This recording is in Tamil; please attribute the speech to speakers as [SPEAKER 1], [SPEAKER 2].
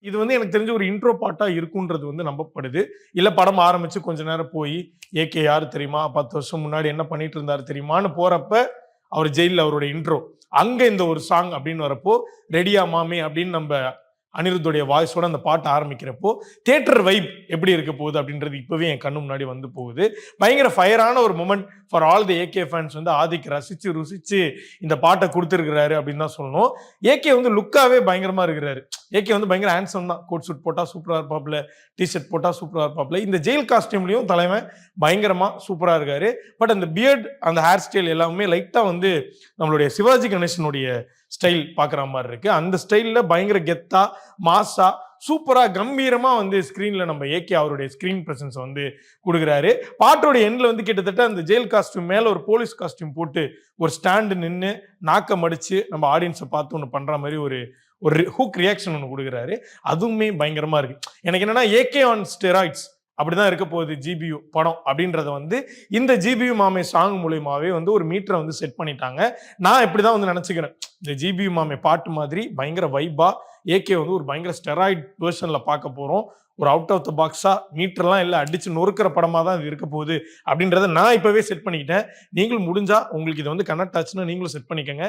[SPEAKER 1] இது வந்து எனக்கு தெரிஞ்ச ஒரு இன்ட்ரோ பார்ட்டா இருக்குன்றது வந்து நம்பப்படுது. இல்ல படம் ஆரம்பிச்சு கொஞ்ச நேரம் போய், ஏகே யாரு தெரியுமா? 10 வருஷம் முன்னாடி என்ன பண்ணிட்டு இருந்தாரு தெரியுமான்னு போறப்ப, அவர் ஜெயில்ல அவருடைய இன்ட்ரோ. அங்க இந்த ஒரு சாங் அப்படின்னு வரப்போ, ரெடியா மாமே அப்படின்னு நம்ப அனிருத்துடைய வாய்ஸோட அந்த பாட்டு ஆரம்பிக்கிறப்போ, தியேட்டர் வைப் எப்படி இருக்க போகுது அப்படின்றது இப்பவே என் கண்ணு முன்னாடி வந்து போகுது. பயங்கர ஃபயரான ஒரு moment for all the AK fans வந்து ஆதிக் ரசிச்சு, ருசிச்சு இந்த பாட்ட குடுத்திருக்கிறாரு அப்படின்னு தான் சொல்லணும். ஏகே வந்து லுக்காவே பயங்கரமா இருக்கிறாரு. ஏகே வந்து பயங்கர ஹேண்ட்ஸம் தான். கோட் சூட் போட்டா சூப்பரா இருப்பாப்ல. டீ ஷர்ட் போட்டா சூப்பரா இருப்பாப்ல. இந்த ஜெயில் காஸ்டியூம்லயும் தலைவன் பயங்கரமா சூப்பரா இருக்காரு. பட் அந்த பியர்ட், அந்த ஹேர் ஸ்டைல் எல்லாமே லைட்டா வந்து நம்மளுடைய சிவாஜி கணேசனுடைய ஸ்டைல் பாக்குற மாதிரி இருக்கு. அந்த ஸ்டைல்ல பயங்கர கெத்தா, மாசா, சூப்பரா கம்பீரமா வந்து ஸ்கிரீன்ல நம்ம ஏகே அவருடைய ஸ்கிரீன் பிரசன்ஸ் வந்து கொடுக்குறாரு. பாட்டோட எண்ட்ல வந்து கிட்டத்தட்ட அந்த ஜெயில் காஸ்டியூம் மேல ஒரு போலீஸ் காஸ்டியூம் போட்டு ஒரு ஸ்டாண்டு நின்று நாக்க மடிச்சு நம்ம ஆடியன்ஸை பார்த்து ஒன்று பண்ற மாதிரி ஒரு ஒரு ஹூக் ரியாக்ஷன் ஒன்று கொடுக்குறாரு. அதுவுமே பயங்கரமா இருக்கு. எனக்கு என்னன்னா ஏகே ஆன் ஸ்டெராய்ட்ஸ் அப்படிதான் இருக்க போகுது ஜிபியு படம் அப்படின்றத வந்து இந்த ஜிபியு மாமே சாங் மூலியமாவே வந்து ஒரு மீட்டரை வந்து செட் பண்ணிட்டாங்க. நான் இப்படிதான் வந்து நினைச்சுக்கிறேன். இந்த ஜிபியு மாமே பாட்டு மாதிரி பயங்கர வைபா ஏகே வந்து ஒரு பயங்கர ஸ்டெராய்ட் வெர்ஷன்ல பார்க்க போறோம். ஒரு அவுட் ஆஃப் த பாக்ஸா மீட்டர்லாம் இல்லை அடிச்சு நொறுக்கிற படமா தான் இது இருக்க போகுது அப்படின்றத நான் இப்பவே செட் பண்ணிக்கிட்டேன். நீங்களும் முடிஞ்சா உங்களுக்கு இது வந்து கனெக்ட் ஆச்சுன்னா நீங்களும் செட் பண்ணிக்கங்க.